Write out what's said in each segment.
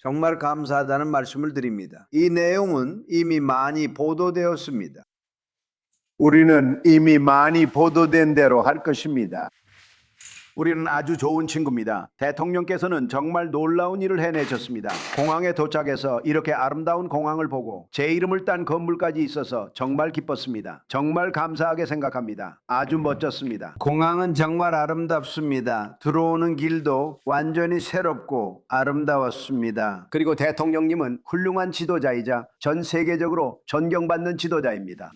정말 감사하다는 말씀을 드립니다. 이 내용은 이미 많이 보도되었습니다. 우리는 이미 많이 보도된 대로 할 것입니다. 우리는 아주 좋은 친구입니다. 대통령께서는 정말 놀라운 일을 해내셨습니다. 공항에 도착해서 이렇게 아름다운 공항을 보고 제 이름을 딴 건물까지 있어서 정말 기뻤습니다. 정말 감사하게 생각합니다. 아주 멋졌습니다. 공항은 정말 아름답습니다. 들어오는 길도 완전히 새롭고 아름다웠습니다. 그리고 대통령님은 훌륭한 지도자이자 전 세계적으로 존경받는 지도자입니다.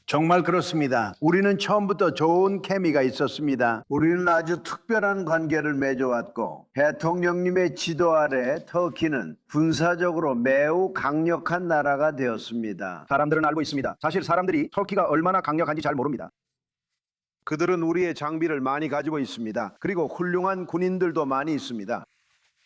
정말 그렇습니다. 우리는 처음부터 좋은 케미가 있었습니다. 우리는 아주 특별한 관계를 맺어왔고 대통령님의 지도 아래 터키는 군사적으로 매우 강력한 나라가 되었습니다. 사람들은 알고 있습니다. 사실 사람들이 터키가 얼마나 강력한지 잘 모릅니다. 그들은 우리의 장비를 많이 가지고 있습니다. 그리고 훌륭한 군인들도 많이 있습니다.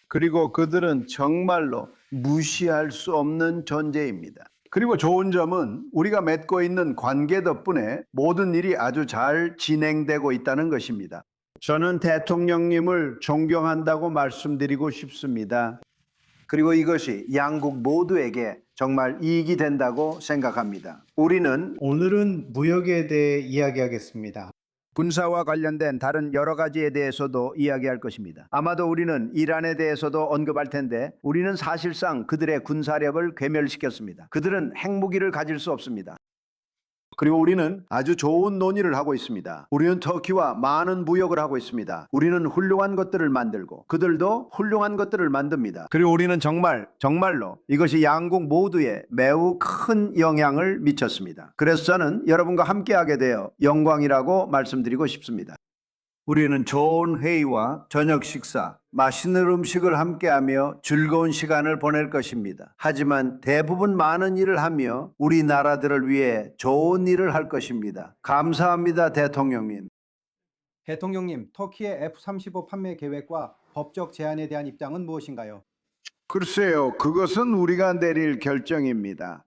그리고 그들은 정말로 무시할 수 없는 존재입니다. 그리고 좋은 점은 우리가 맺고 있는 관계 덕분에 모든 일이 아주 잘 진행되고 있다는 것입니다. 저는 대통령님을 존경한다고 말씀드리고 싶습니다. 그리고 이것이 양국 모두에게 정말 이익이 된다고 생각합니다. 오늘은 무역에 대해 이야기하겠습니다. 군사와 관련된 다른 여러 가지에 대해서도 이야기할 것입니다. 아마도 우리는 이란에 대해서도 언급할 텐데 우리는 사실상 그들의 군사력을 괴멸시켰습니다. 그들은 핵무기를 가질 수 없습니다. 그리고 우리는 아주 좋은 논의를 하고 있습니다. 우리는 터키와 많은 무역을 하고 있습니다. 우리는 훌륭한 것들을 만들고 그들도 훌륭한 것들을 만듭니다. 그리고 우리는 정말로 이것이 양국 모두에 매우 큰 영향을 미쳤습니다. 그래서 저는 여러분과 함께하게 되어 영광이라고 말씀드리고 싶습니다. 우리는 좋은 회의와 저녁 식사, 맛있는 음식을 함께하며 즐거운 시간을 보낼 것입니다. 하지만 대부분 많은 일을 하며 우리나라들을 위해 좋은 일을 할 것입니다. 감사합니다, 대통령님. 대통령님, 터키의 F-35 판매 계획과 법적 제한에 대한 입장은 무엇인가요? 글쎄요, 그것은 우리가 내릴 결정입니다.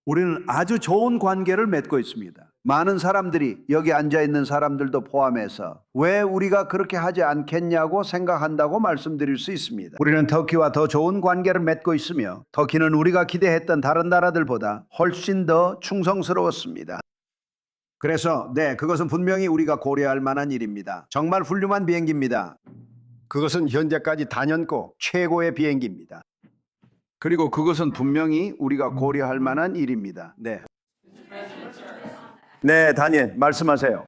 우리는 아주 좋은 관계를 맺고 있습니다. 많은 사람들이 여기 앉아 있는 사람들도 포함해서 왜 우리가 그렇게 하지 않겠냐고 생각한다고 말씀드릴 수 있습니다. 우리는 터키와 더 좋은 관계를 맺고 있으며 터키는 우리가 기대했던 다른 나라들보다 훨씬 더 충성스러웠습니다. 그래서 그것은 분명히 우리가 고려할 만한 일입니다. 정말 훌륭한 비행기입니다. 그것은 현재까지 단연코 최고의 비행기입니다. 그리고 그것은 분명히 우리가 고려할 만한 일입니다. 네, 다니엘, 말씀하세요.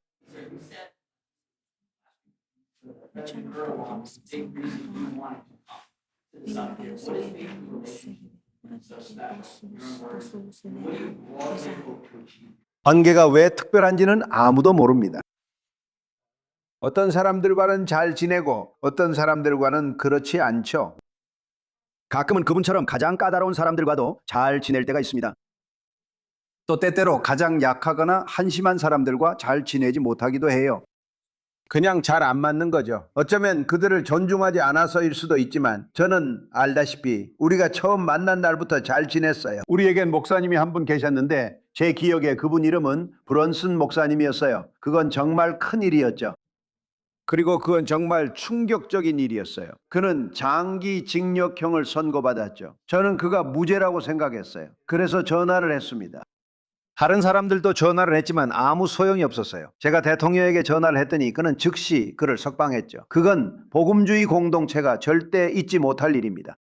관계가 왜 특별한지는 아무도 모릅니다. 어떤 사람들과는 잘 지내고 어떤 사람들과는 그렇지 않죠. 가끔은 그분처럼 가장 까다로운 사람들과도 잘 지낼 때가 있습니다. 또 때때로 가장 약하거나 한심한 사람들과 잘 지내지 못하기도 해요. 그냥 잘 안 맞는 거죠. 어쩌면 그들을 존중하지 않아서일 수도 있지만 저는 알다시피 우리가 처음 만난 날부터 잘 지냈어요. 우리에겐 목사님이 한 분 계셨는데 제 기억에 그분 이름은 브런슨 목사님이었어요. 그건 정말 큰 일이었죠. 그리고 그건 정말 충격적인 일이었어요. 그는 장기 징역형을 선고받았죠. 저는 그가 무죄라고 생각했어요. 그래서 전화를 했습니다. 다른 사람들도 전화를 했지만 아무 소용이 없었어요. 제가 대통령에게 전화를 했더니 그는 즉시 그를 석방했죠. 그건 복음주의 공동체가 절대 잊지 못할 일입니다.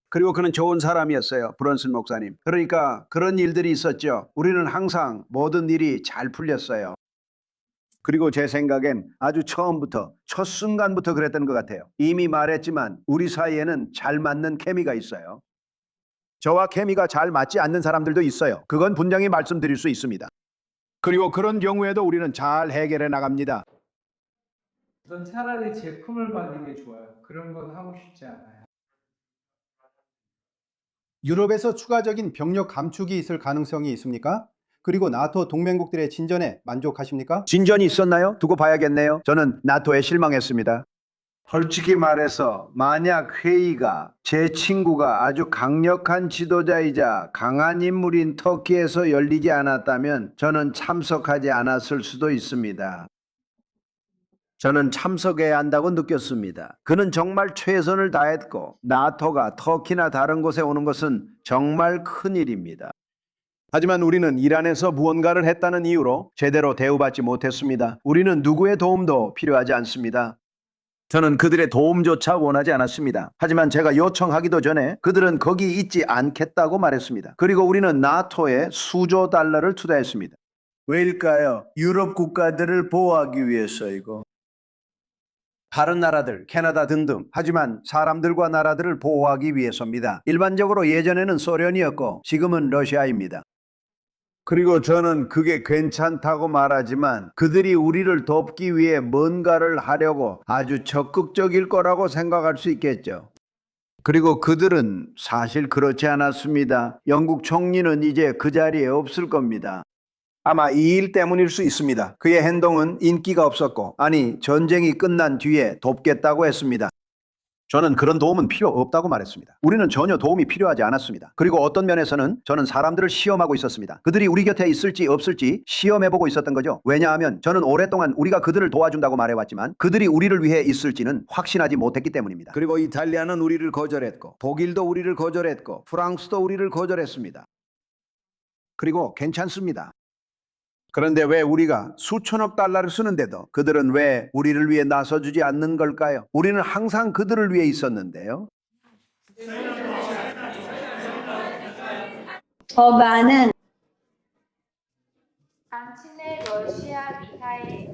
그리고 그는 좋은 사람이었어요. 브런슨 목사님. 그러니까 그런 일들이 있었죠. 우리는 항상 모든 일이 잘 풀렸어요. 그리고 제 생각엔 아주 처음부터 첫 순간부터 그랬던 것 같아요. 이미 말했지만 우리 사이에는 잘 맞는 케미가 있어요. 저와 케미가 잘 맞지 않는 사람들도 있어요. 그건 분명히 말씀드릴 수 있습니다. 그리고 그런 경우에도 우리는 잘 해결해 나갑니다. 우선 차라리 제품을 받는 게 좋아요. 그런 건 하고 싶지 않아요. 유럽에서 추가적인 병력 감축이 있을 가능성이 있습니까? 그리고 나토 동맹국들의 진전에 만족하십니까? 진전이 있었나요? 두고 봐야겠네요. 저는 나토에 실망했습니다. 솔직히 말해서 만약 회의가 제 친구가 아주 강력한 지도자이자 강한 인물인 터키에서 열리지 않았다면 저는 참석하지 않았을 수도 있습니다. 저는 참석해야 한다고 느꼈습니다. 그는 정말 최선을 다했고 나토가 터키나 다른 곳에 오는 것은 정말 큰일입니다. 하지만 우리는 이란에서 무언가를 했다는 이유로 제대로 대우받지 못했습니다. 우리는 누구의 도움도 필요하지 않습니다. 저는 그들의 도움조차 원하지 않았습니다. 하지만 제가 요청하기도 전에 그들은 거기 있지 않겠다고 말했습니다. 그리고 우리는 나토에 수조 달러를 투자했습니다. 왜일까요? 유럽 국가들을 보호하기 위해서이고. 다른 나라들, 캐나다 등등. 하지만 사람들과 나라들을 보호하기 위해서입니다. 일반적으로 예전에는 소련이었고 지금은 러시아입니다. 그리고 저는 그게 괜찮다고 말하지만 그들이 우리를 돕기 위해 뭔가를 하려고 아주 적극적일 거라고 생각할 수 있겠죠. 그리고 그들은 사실 그렇지 않았습니다. 영국 총리는 이제 그 자리에 없을 겁니다. 아마 이 일 때문일 수 있습니다. 그의 행동은 인기가 없었고, 아니, 전쟁이 끝난 뒤에 돕겠다고 했습니다. 저는 그런 도움은 필요 없다고 말했습니다. 우리는 전혀 도움이 필요하지 않았습니다. 그리고 어떤 면에서는 저는 사람들을 시험하고 있었습니다. 그들이 우리 곁에 있을지 없을지 시험해보고 있었던 거죠. 왜냐하면 저는 오랫동안 우리가 그들을 도와준다고 말해왔지만 그들이 우리를 위해 있을지는 확신하지 못했기 때문입니다. 그리고 이탈리아는 우리를 거절했고 독일도 우리를 거절했고 프랑스도 우리를 거절했습니다. 그리고 괜찮습니다. 그런데 왜 우리가 수천억 달러를 쓰는데도 그들은 왜 우리를 위해 나서주지 않는 걸까요? 우리는 항상 그들을 위해 있었는데요. 더 많은 당신의 러시아 미사일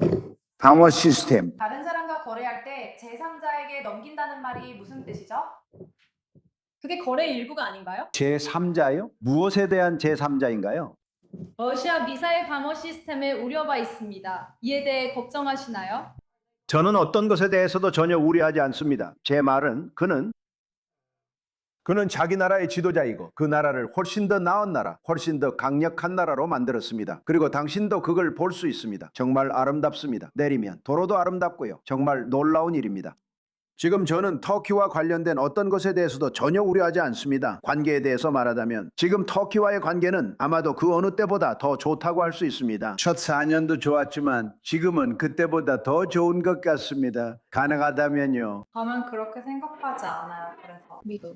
방어 시스템. 다른 사람과 거래할 때 제3자에게 넘긴다는 말이 무슨 뜻이죠? 그게 거래의 일부가 아닌가요? 제3자요? 무엇에 대한 제3자인가요? 러시아 미사일 방어 시스템에 우려가 있습니다. 이에 대해 걱정하시나요? 저는 어떤 것에 대해서도 전혀 우려하지 않습니다. 제 말은 그는 자기 나라의 지도자이고 그 나라를 훨씬 더 나은 나라, 훨씬 더 강력한 나라로 만들었습니다. 그리고 당신도 그걸 볼 수 있습니다. 정말 아름답습니다. 내리면 도로도 아름답고요. 정말 놀라운 일입니다. 지금 저는 터키와 관련된 어떤 것에 대해서도 전혀 우려하지 않습니다. 관계에 대해서 말하자면 지금 터키와의 관계는 아마도 그 어느 때보다 더 좋다고 할 수 있습니다. 첫 4년도 좋았지만 지금은 그때보다 더 좋은 것 같습니다. 가능하다면요. 저는 그렇게 생각하지 않아요. 그래서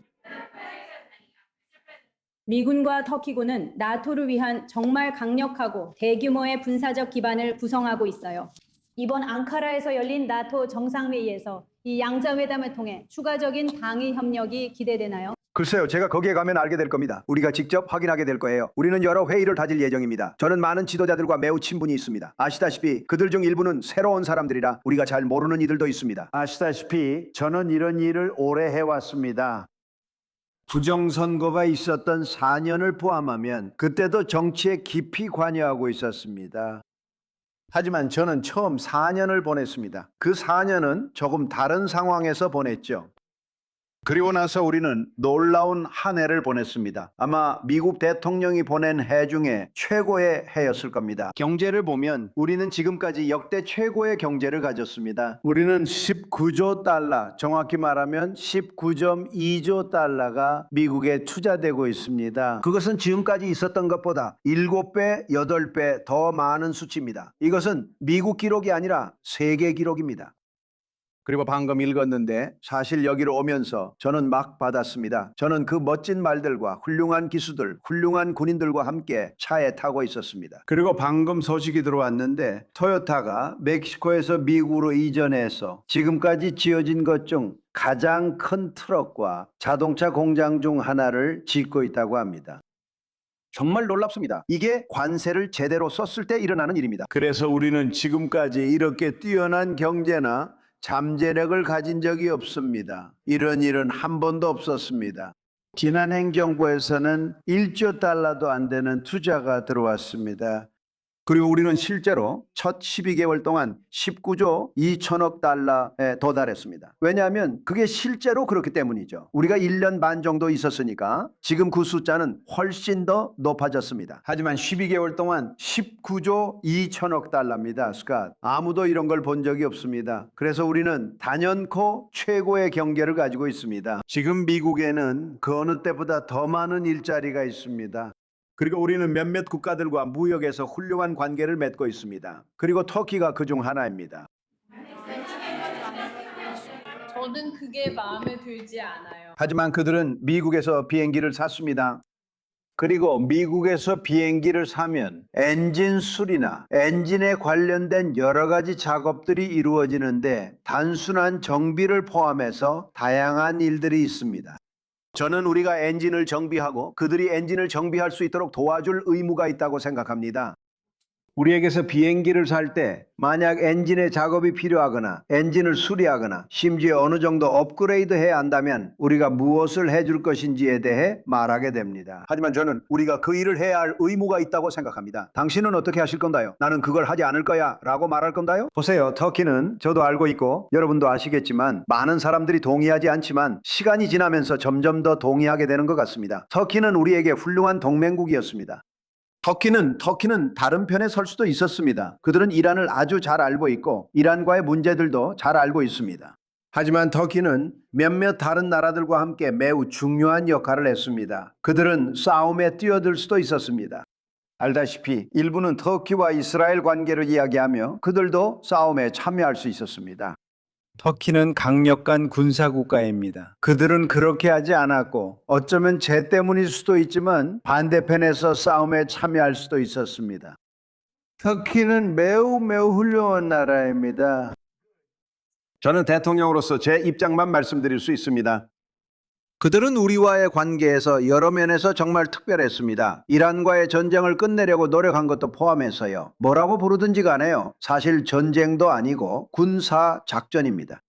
미군과 터키군은 나토를 위한 정말 강력하고 대규모의 군사적 기반을 구성하고 있어요. 이번 앙카라에서 열린 나토 정상회의에서 이 양자회담을 통해 추가적인 방위 협력이 기대되나요? 글쎄요, 제가 거기에 가면 알게 될 겁니다. 우리가 직접 확인하게 될 거예요. 우리는 여러 회의를 다질 예정입니다. 저는 많은 지도자들과 매우 친분이 있습니다. 아시다시피 그들 중 일부는 새로운 사람들이라 우리가 잘 모르는 이들도 있습니다. 아시다시피 저는 이런 일을 오래 해왔습니다. 부정선거가 있었던 4년을 포함하면 그때도 정치에 깊이 관여하고 있었습니다. 하지만 저는 처음 4년을 보냈습니다. 그 4년은 조금 다른 상황에서 보냈죠. 그리고 나서 우리는 놀라운 한 해를 보냈습니다. 아마 미국 대통령이 보낸 해 중에 최고의 해였을 겁니다. 경제를 보면 우리는 지금까지 역대 최고의 경제를 가졌습니다. 우리는 19조 달러, 정확히 말하면 19.2조 달러가 미국에 투자되고 있습니다. 그것은 지금까지 있었던 것보다 7배, 8배 더 많은 수치입니다. 이것은 미국 기록이 아니라 세계 기록입니다. 그리고 방금 읽었는데 사실 여기로 오면서 저는 막 받았습니다. 저는 그 멋진 말들과 훌륭한 기수들, 훌륭한 군인들과 함께 차에 타고 있었습니다. 그리고 방금 소식이 들어왔는데 토요타가 멕시코에서 미국으로 이전해서 지금까지 지어진 것 중 가장 큰 트럭과 자동차 공장 중 하나를 짓고 있다고 합니다. 정말 놀랍습니다. 이게 관세를 제대로 썼을 때 일어나는 일입니다. 그래서 우리는 지금까지 이렇게 뛰어난 경제나 잠재력을 가진 적이 없습니다. 이런 일은 한 번도 없었습니다. 지난 행정부에서는 1조 달러도 안 되는 투자가 들어왔습니다. 그리고 우리는 실제로 첫 12개월 동안 19조 2천억 달러에 도달했습니다. 왜냐하면 그게 실제로 그렇기 때문이죠. 우리가 1년 반 정도 있었으니까 지금 그 숫자는 훨씬 더 높아졌습니다. 하지만 12개월 동안 19조 2천억 달러입니다. 스캇. 아무도 이런 걸 본 적이 없습니다. 그래서 우리는 단연코 최고의 경제를 가지고 있습니다. 지금 미국에는 그 어느 때보다 더 많은 일자리가 있습니다. 그리고 우리는 몇몇 국가들과 무역에서 훌륭한 관계를 맺고 있습니다. 그리고 터키가 그중 하나입니다. 저는 그게 마음에 들지 않아요. 하지만 그들은 미국에서 비행기를 샀습니다. 그리고 미국에서 비행기를 사면 엔진 수리나 엔진에 관련된 여러 가지 작업들이 이루어지는데 단순한 정비를 포함해서 다양한 일들이 있습니다. 저는 우리가 엔진을 정비하고 그들이 엔진을 정비할 수 있도록 도와줄 의무가 있다고 생각합니다. 우리에게서 비행기를 살 때 만약 엔진의 작업이 필요하거나 엔진을 수리하거나 심지어 어느 정도 업그레이드 해야 한다면 우리가 무엇을 해줄 것인지에 대해 말하게 됩니다. 하지만 저는 우리가 그 일을 해야 할 의무가 있다고 생각합니다. 당신은 어떻게 하실 건가요? 나는 그걸 하지 않을 거야 라고 말할 건가요? 보세요. 터키는 저도 알고 있고 여러분도 아시겠지만 많은 사람들이 동의하지 않지만 시간이 지나면서 점점 더 동의하게 되는 것 같습니다. 터키는 우리에게 훌륭한 동맹국이었습니다. 터키는 다른 편에 설 수도 있었습니다. 그들은 이란을 아주 잘 알고 있고 이란과의 문제들도 잘 알고 있습니다. 하지만 터키는 몇몇 다른 나라들과 함께 매우 중요한 역할을 했습니다. 그들은 싸움에 뛰어들 수도 있었습니다. 알다시피 일부는 터키와 이스라엘 관계를 이야기하며 그들도 싸움에 참여할 수 있었습니다. 터키는 강력한 군사국가입니다. 그들은 그렇게 하지 않았고 어쩌면 죄 때문일 수도 있지만 반대편에서 싸움에 참여할 수도 있었습니다. 터키는 매우 훌륭한 나라입니다. 저는 대통령으로서 제 입장만 말씀드릴 수 있습니다. 그들은 우리와의 관계에서 여러 면에서 정말 특별했습니다. 이란과의 전쟁을 끝내려고 노력한 것도 포함해서요. 뭐라고 부르든지 간에요. 사실 전쟁도 아니고 군사 작전입니다.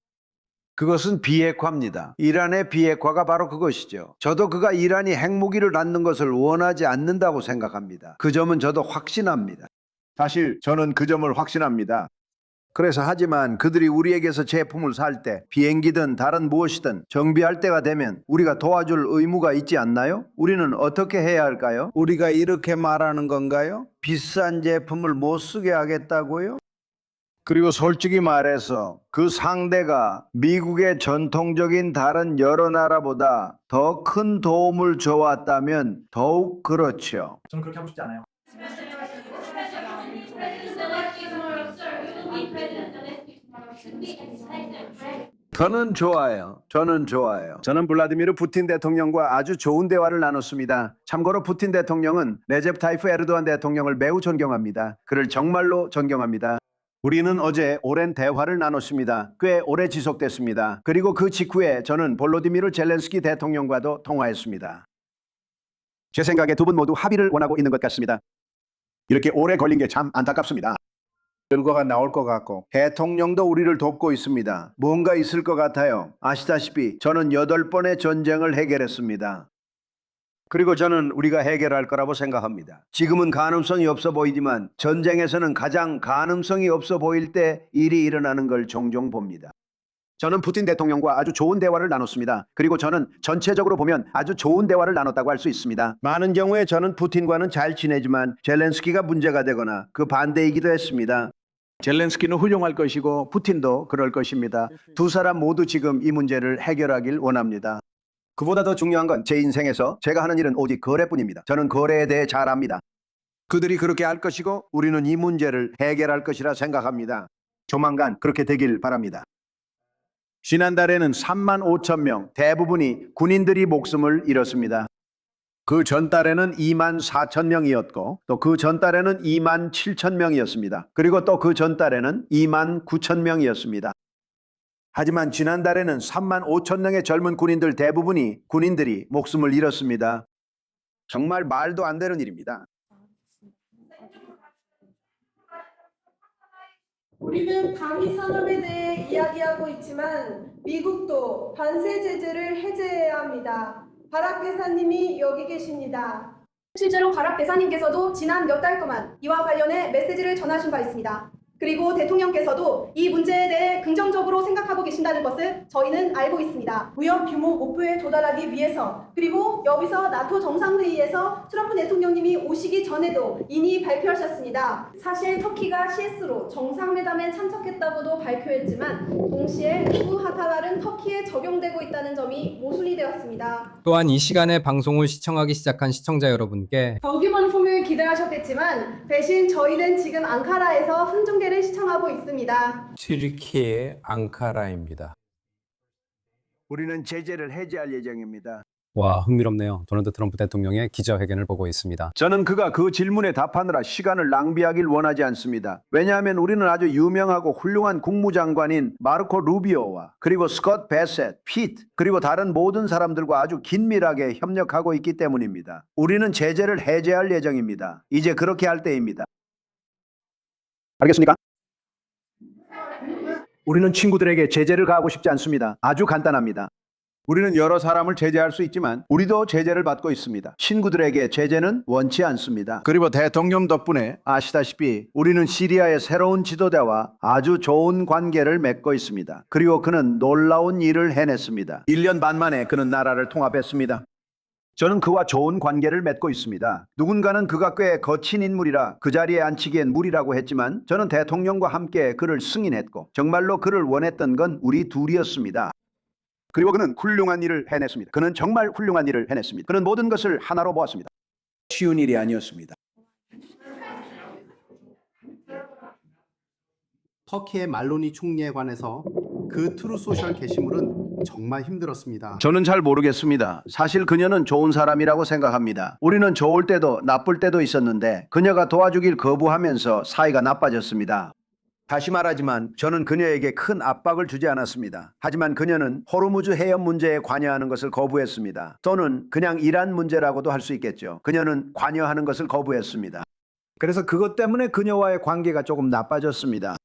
그것은 비핵화입니다. 이란의 비핵화가 바로 그것이죠. 저도 그가 이란이 핵무기를 갖는 것을 원하지 않는다고 생각합니다. 그 점은 저도 확신합니다. 사실 저는 그 점을 확신합니다. 그래서 하지만 그들이 우리에게서 제품을 살 때 비행기든 다른 무엇이든 정비할 때가 되면 우리가 도와줄 의무가 있지 않나요? 우리는 어떻게 해야 할까요? 우리가 이렇게 말하는 건가요? 비싼 제품을 못 쓰게 하겠다고요? 그리고 솔직히 말해서 그 상대가 미국의 전통적인 다른 여러 나라보다 더 큰 도움을 줘왔다면 더욱 그렇죠. 저는 그렇게 하고 싶지 않아요. 저는 좋아요. 저는 블라디미르 푸틴 대통령과 아주 좋은 대화를 나눴습니다. 참고로 푸틴 대통령은 레제프 타이프 에르도안 대통령을 매우 존경합니다. 그를 정말로 존경합니다. 우리는 어제 오랜 대화를 나눴습니다. 꽤 오래 지속됐습니다. 그리고 그 직후에 저는 볼로디미르 젤렌스키 대통령과도 통화했습니다. 제 생각에 두 분 모두 합의를 원하고 있는 것 같습니다. 이렇게 오래 걸린 게 참 안타깝습니다. 결과가 나올 것 같고 대통령도 우리를 돕고 있습니다. 뭔가 있을 것 같아요. 아시다시피 저는 8번의 전쟁을 해결했습니다. 그리고 저는 우리가 해결할 거라고 생각합니다. 지금은 가능성이 없어 보이지만 전쟁에서는 가장 가능성이 없어 보일 때 일이 일어나는 걸 종종 봅니다. 저는 푸틴 대통령과 아주 좋은 대화를 나눴습니다. 그리고 저는 전체적으로 보면 아주 좋은 대화를 나눴다고 할 수 있습니다. 많은 경우에 저는 푸틴과는 잘 지내지만 젤렌스키가 문제가 되거나 그 반대이기도 했습니다. 젤렌스키는 훌륭할 것이고 푸틴도 그럴 것입니다. 두 사람 모두 지금 이 문제를 해결하길 원합니다. 그보다 더 중요한 건 제 인생에서 제가 하는 일은 오직 거래뿐입니다. 저는 거래에 대해 잘 압니다. 그들이 그렇게 할 것이고 우리는 이 문제를 해결할 것이라 생각합니다. 조만간 그렇게 되길 바랍니다. 지난달에는 3만 5천 명, 대부분이 군인들이 목숨을 잃었습니다. 그 전달에는 2만 4천 명이었고 또 그 전달에는 2만 7천 명이었습니다. 그리고 또 그 전달에는 2만 9천 명이었습니다. 하지만 지난달에는 3만 5천 명의 젊은 군인들 대부분이 군인들이 목숨을 잃었습니다. 정말 말도 안 되는 일입니다. 우리는 방위 산업에 대해 이야기하고 있지만 미국도 관세 제재를 해제해야 합니다. 바락 대사님이 여기 계십니다. 실제로 바락 대사님께서도 지난 몇 달 동안 이와 관련해 메시지를 전하신 바 있습니다. 그리고 대통령께서도 이 문제에 대해 긍정적으로 생각하고 계신다는 것을 저희는 알고 있습니다. 무역 규모 목표에 도달하기 위해서 그리고 여기서 나토 정상회의에서 트럼프 대통령님이 오시기 전에도 이미 발표하셨습니다. 사실 터키가 CS로 정상회담에 참석했다고도 발표했지만 동시에 두 하타랄은 터키에 적용되고 있다는 점이 모순이 되었습니다. 또한 이 시간에 방송을 시청하기 시작한 시청자 여러분께 더 품을 기대하셨겠지만 대신 저희는 지금 앙카라에서 훈중계를 시청하고 있습니다. 튀르키예 앙카라입니다. 우리는 제재를 해제할 예정입니다. 와, 흥미롭네요. 도널드 트럼프 대통령의 기자회견을 보고 있습니다. 저는 그가 그 질문에 답하느라 시간을 낭비하길 원하지 않습니다. 왜냐하면 우리는 아주 유명하고 훌륭한 국무장관인 마르코 루비오와 그리고 스콧 베셋, 피트, 그리고 다른 모든 사람들과 아주 긴밀하게 협력하고 있기 때문입니다. 우리는 제재를 해제할 예정입니다. 이제 그렇게 할 때입니다. 알겠습니까? 우리는 친구들에게 제재를 가하고 싶지 않습니다. 아주 간단합니다. 우리는 여러 사람을 제재할 수 있지만 우리도 제재를 받고 있습니다. 친구들에게 제재는 원치 않습니다. 그리고 대통령 덕분에 아시다시피 우리는 시리아의 새로운 지도자와 아주 좋은 관계를 맺고 있습니다. 그리고 그는 놀라운 일을 해냈습니다. 1년 반 만에 그는 나라를 통합했습니다. 저는 그와 좋은 관계를 맺고 있습니다. 누군가는 그가 꽤 거친 인물이라 그 자리에 앉히기엔 무리라고 했지만 저는 대통령과 함께 그를 승인했고 정말로 그를 원했던 건 우리 둘이었습니다. 그리고 그는 훌륭한 일을 해냈습니다. 그는 정말 훌륭한 일을 해냈습니다. 그는 모든 것을 하나로 모았습니다. 쉬운 일이 아니었습니다. 터키의 말로니 총리에 관해서 그 트루소셜 게시물은 정말 힘들었습니다. 저는 잘 모르겠습니다. 사실 그녀는 좋은 사람이라고 생각합니다. 우리는 좋을 때도 나쁠 때도 있었는데 그녀가 도와주길 거부하면서 사이가 나빠졌습니다. 다시 말하지만 저는 그녀에게 큰 압박을 주지 않았습니다. 하지만 그녀는 호르무즈 해협 문제에 관여하는 것을 거부했습니다. 또는 그냥 이란 문제라고도 할 수 있겠죠. 그녀는 관여하는 것을 거부했습니다. 그래서 그것 때문에 그녀와의 관계가 조금 나빠졌습니다.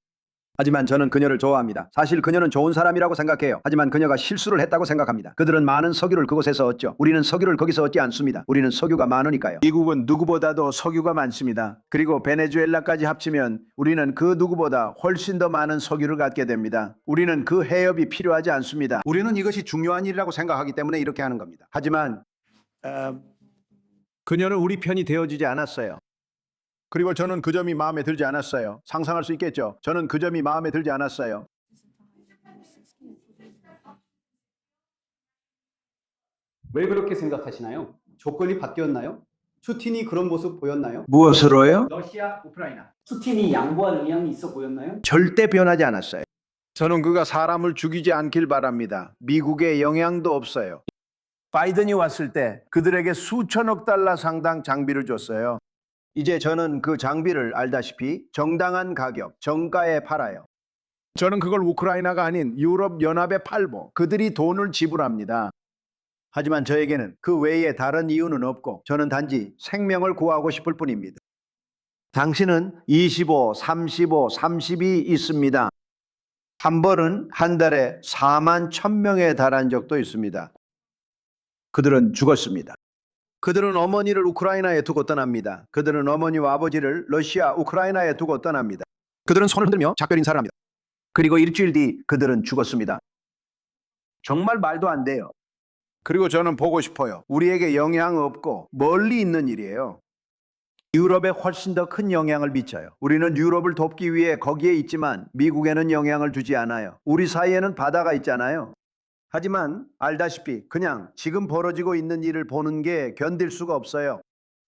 하지만 저는 그녀를 좋아합니다. 사실 그녀는 좋은 사람이라고 생각해요. 하지만 그녀가 실수를 했다고 생각합니다. 그들은 많은 석유를 그곳에서 얻죠. 우리는 석유를 거기서 얻지 않습니다. 우리는 석유가 많으니까요. 미국은 누구보다도 석유가 많습니다. 그리고 베네수엘라까지 합치면 우리는 그 누구보다 훨씬 더 많은 석유를 갖게 됩니다. 우리는 그 해협이 필요하지 않습니다. 우리는 이것이 중요한 일이라고 생각하기 때문에 이렇게 하는 겁니다. 하지만 그녀는 우리 편이 되어주지 않았어요. 그리고 저는 그 점이 마음에 들지 않았어요. 상상할 수 있겠죠? 저는 그 점이 마음에 들지 않았어요. 왜 그렇게 생각하시나요? 조건이 바뀌었나요? 푸틴이 그런 모습 보였나요? 무엇으로요? 러시아, 우크라이나. 푸틴이 양보할 의향이 있어 보였나요? 절대 변하지 않았어요. 저는 그가 사람을 죽이지 않길 바랍니다. 미국에 영향도 없어요. 바이든이 왔을 때 그들에게 수천억 달러 상당 장비를 줬어요. 이제 저는 그 장비를 알다시피 정당한 가격, 정가에 팔아요. 저는 그걸 우크라이나가 아닌 유럽 연합에 팔고 그들이 돈을 지불합니다. 하지만 저에게는 그 외에 다른 이유는 없고 저는 단지 생명을 구하고 싶을 뿐입니다. 당신은 25, 35, 30이 있습니다. 한 번은 한 달에 4만 1,000명에 달한 적도 있습니다. 그들은 죽었습니다. 그들은 어머니를 우크라이나에 두고 떠납니다. 그들은 어머니와 아버지를 러시아, 우크라이나에 두고 떠납니다. 그들은 손을 흔들며 작별 인사를 합니다. 그리고 일주일 뒤 그들은 죽었습니다. 정말 말도 안 돼요. 그리고 저는 보고 싶어요. 우리에게 영향 없고 멀리 있는 일이에요. 유럽에 훨씬 더 큰 영향을 미쳐요. 우리는 유럽을 돕기 위해 거기에 있지만 미국에는 영향을 주지 않아요. 우리 사이에는 바다가 있잖아요. 하지만 알다시피 그냥 지금 벌어지고 있는 일을 보는 게 견딜 수가 없어요.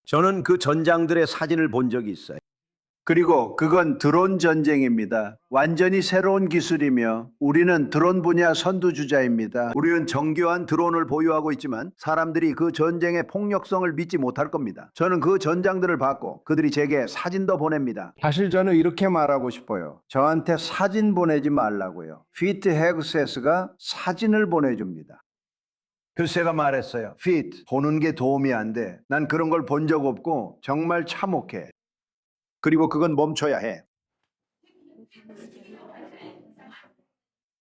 저는 그 전장들의 사진을 본 적이 있어요. 그리고 그건 드론 전쟁입니다. 완전히 새로운 기술이며 우리는 드론 분야 선두주자입니다. 우리는 정교한 드론을 보유하고 있지만 사람들이 그 전쟁의 폭력성을 믿지 못할 겁니다. 저는 그 전장들을 봤고 그들이 제게 사진도 보냅니다. 사실 저는 이렇게 말하고 싶어요. 저한테 사진 보내지 말라고요. 피트 헤그세스가 사진을 보내줍니다. 글쎄가 말했어요. 피트, 보는 게 도움이 안 돼. 난 그런 걸 본 적 없고 정말 참혹해. 그리고 그건 멈춰야 해.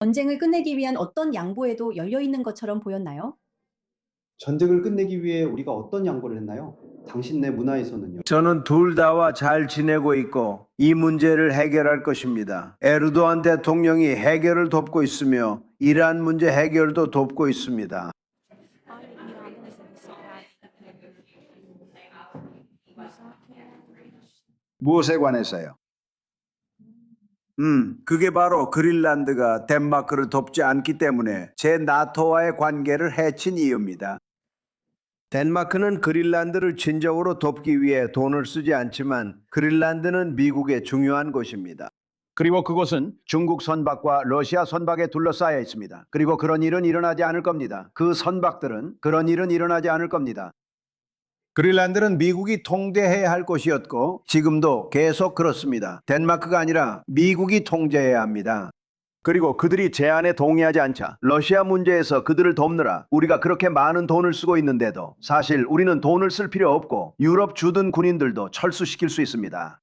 전쟁을 끝내기 위한 어떤 양보에도 열려 있는 것처럼 보였나요? 전쟁을 끝내기 위해 우리가 어떤 양보를 했나요? 당신네 문화에서는요. 저는 둘 다와 잘 지내고 있고 이 문제를 해결할 것입니다. 에르도안 대통령이 해결을 돕고 있으며 이란 문제 해결도 돕고 있습니다. 무엇에 관해서요? 그게 바로 그린란드가 덴마크를 돕지 않기 때문에 제 나토와의 관계를 해친 이유입니다. 덴마크는 그린란드를 진정으로 돕기 위해 돈을 쓰지 않지만 그린란드는 미국의 중요한 곳입니다. 그리고 그곳은 중국 선박과 러시아 선박에 둘러싸여 있습니다. 그리고 그런 일은 일어나지 않을 겁니다. 그 선박들은 그런 일은 일어나지 않을 겁니다. 그린란드는 미국이 통제해야 할 곳이었고 지금도 계속 그렇습니다. 덴마크가 아니라 미국이 통제해야 합니다. 그리고 그들이 제안에 동의하지 않자 러시아 문제에서 그들을 돕느라 우리가 그렇게 많은 돈을 쓰고 있는데도 사실 우리는 돈을 쓸 필요 없고 유럽 주둔 군인들도 철수시킬 수 있습니다.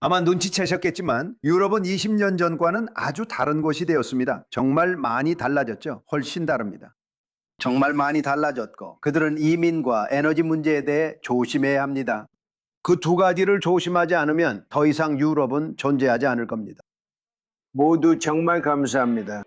아마 눈치채셨겠지만 유럽은 20년 전과는 아주 다른 곳이 되었습니다. 정말 많이 달라졌죠. 훨씬 다릅니다. 정말 많이 달라졌고 그들은 이민과 에너지 문제에 대해 조심해야 합니다. 그 두 가지를 조심하지 않으면 더 이상 유럽은 존재하지 않을 겁니다. 모두 정말 감사합니다.